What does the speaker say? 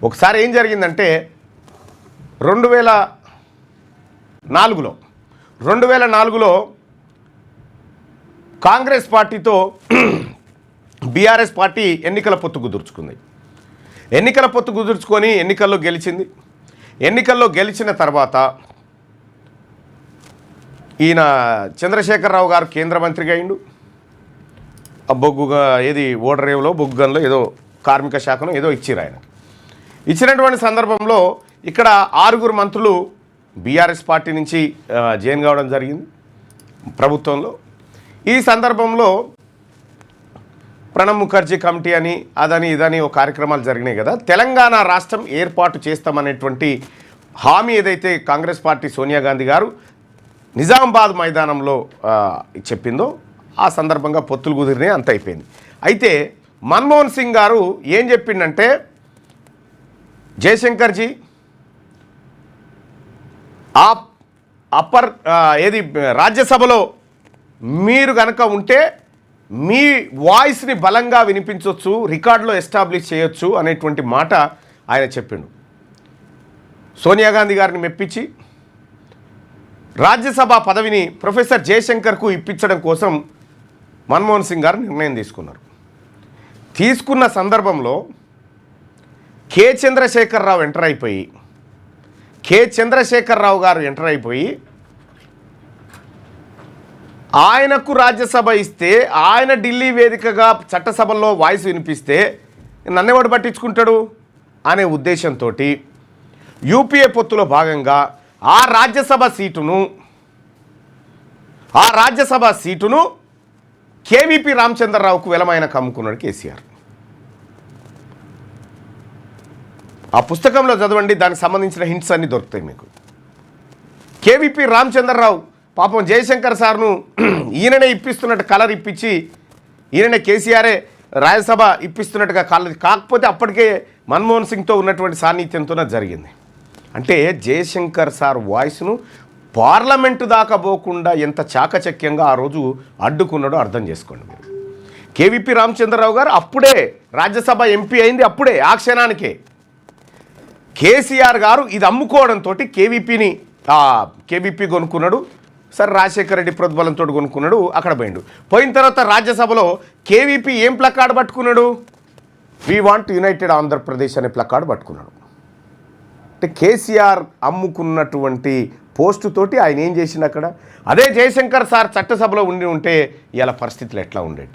ఒకసారి ఏం జరిగిందంటే 2004లో కాంగ్రెస్ పార్టీతో బీఆర్ఎస్ పార్టీ ఎన్నికల పొత్తు కుదుర్చుకుంది. ఎన్నికల పొత్తు కుదుర్చుకొని ఎన్నికల్లో గెలిచింది. ఎన్నికల్లో గెలిచిన తర్వాత ఈయన చంద్రశేఖరరావు గారు కేంద్ర మంత్రిగా అయిండు. బొగ్గుగా ఏది ఓడరేవులో బొగ్గుగన్లో ఏదో కార్మిక శాఖను ఏదో ఇచ్చిరు. ఆయన ఇచ్చినటువంటి సందర్భంలో ఇక్కడ 6 మంత్రులు బీఆర్ఎస్ పార్టీ నుంచి జాయిన్ కావడం జరిగింది ప్రభుత్వంలో. ఈ సందర్భంలో ప్రణబ్ ముఖర్జీ కమిటీ అని అదని ఇదని ఓ కార్యక్రమాలు జరిగినాయి కదా. తెలంగాణ రాష్ట్రం ఏర్పాటు చేస్తామనేటువంటి హామీ ఏదైతే కాంగ్రెస్ పార్టీ సోనియా గాంధీ గారు నిజామాబాద్ మైదానంలో చెప్పిందో ఆ సందర్భంగా పొత్తులు కుదిరినాయి, అంత అయిపోయింది. అయితే మన్మోహన్ సింగ్ గారు ఏం చెప్పిండంటే, జయశంకర్జీ ఏది రాజ్యసభలో మీరు కనుక ఉంటే మీ వాయిస్ని బలంగా వినిపించవచ్చు, రికార్డులో ఎస్టాబ్లిష్ చేయొచ్చు అనేటువంటి మాట ఆయన చెప్పిండు. సోనియా గాంధీ గారిని మెప్పించి రాజ్యసభ పదవిని ప్రొఫెసర్ జయశంకర్కు ఇప్పించడం కోసం మన్మోహన్ సింగ్ గారు నిర్ణయం తీసుకున్నారు. తీసుకున్న సందర్భంలో కె చంద్రశేఖరరావు గారు ఎంటర్ అయిపోయి ఆయనకు రాజ్యసభ ఇస్తే, ఆయన ఢిల్లీ వేదికగా చట్టసభల్లో వాయిస్ వినిపిస్తే నన్నెవడు పట్టించుకుంటాడు అనే ఉద్దేశంతో యూపీఏ పొత్తులో భాగంగా ఆ రాజ్యసభ సీటును కేవీపీ రామచంద్రరావుకు వెలమైన కమ్ముకున్నాడు కేసీఆర్. ఆ పుస్తకంలో చదవండి, దానికి సంబంధించిన హింట్స్ అన్నీ దొరుకుతాయి మీకు. కేవీపీ రామచంద్రరావు పాపం జయశంకర్ సార్ను ఈయననే ఇప్పిస్తున్నట్టు కలర్ ఇప్పించి, ఈయననే కేసీఆరే రాజ్యసభ ఇప్పిస్తున్నట్టుగా కలర్, కాకపోతే అప్పటికే మన్మోహన్ సింగ్తో ఉన్నటువంటి సాన్నిధ్యంతోనే జరిగింది. అంటే జయశంకర్ సార్ వాయిస్ను పార్లమెంటు దాకా పోకుండా ఎంత చాకచక్యంగా ఆ రోజు అడ్డుకున్నాడో అర్థం చేసుకోండి మీరు. కేవీపీ రామచంద్రరావు గారు అప్పుడే రాజ్యసభ ఎంపీ అయింది, అప్పుడే ఆ క్షణానికే. కేసీఆర్ గారు ఇది అమ్ముకోవడంతో కేవీపీ కొనుక్కున్నాడు. సరే రాజశేఖర రెడ్డి ప్రోద్బలంతో కొనుక్కున్నాడు, అక్కడ పోయిండు. పోయిన తర్వాత రాజ్యసభలో కేవీపీ ఏం ప్లకార్డు పట్టుకున్నాడు? వీ వాంట్ యునైటెడ్ ఆంధ్రప్రదేశ్ అనే ప్లకార్డు పట్టుకున్నాడు. అంటే కేసీఆర్ అమ్ముకున్నటువంటి పోస్టు తోటి ఆయన ఏం చేసిండు అక్కడ? అదే జయశంకర్ సార్ చట్టసభలో ఉండి ఉంటే ఇలా పరిస్థితులు ఎట్లా ఉండేది?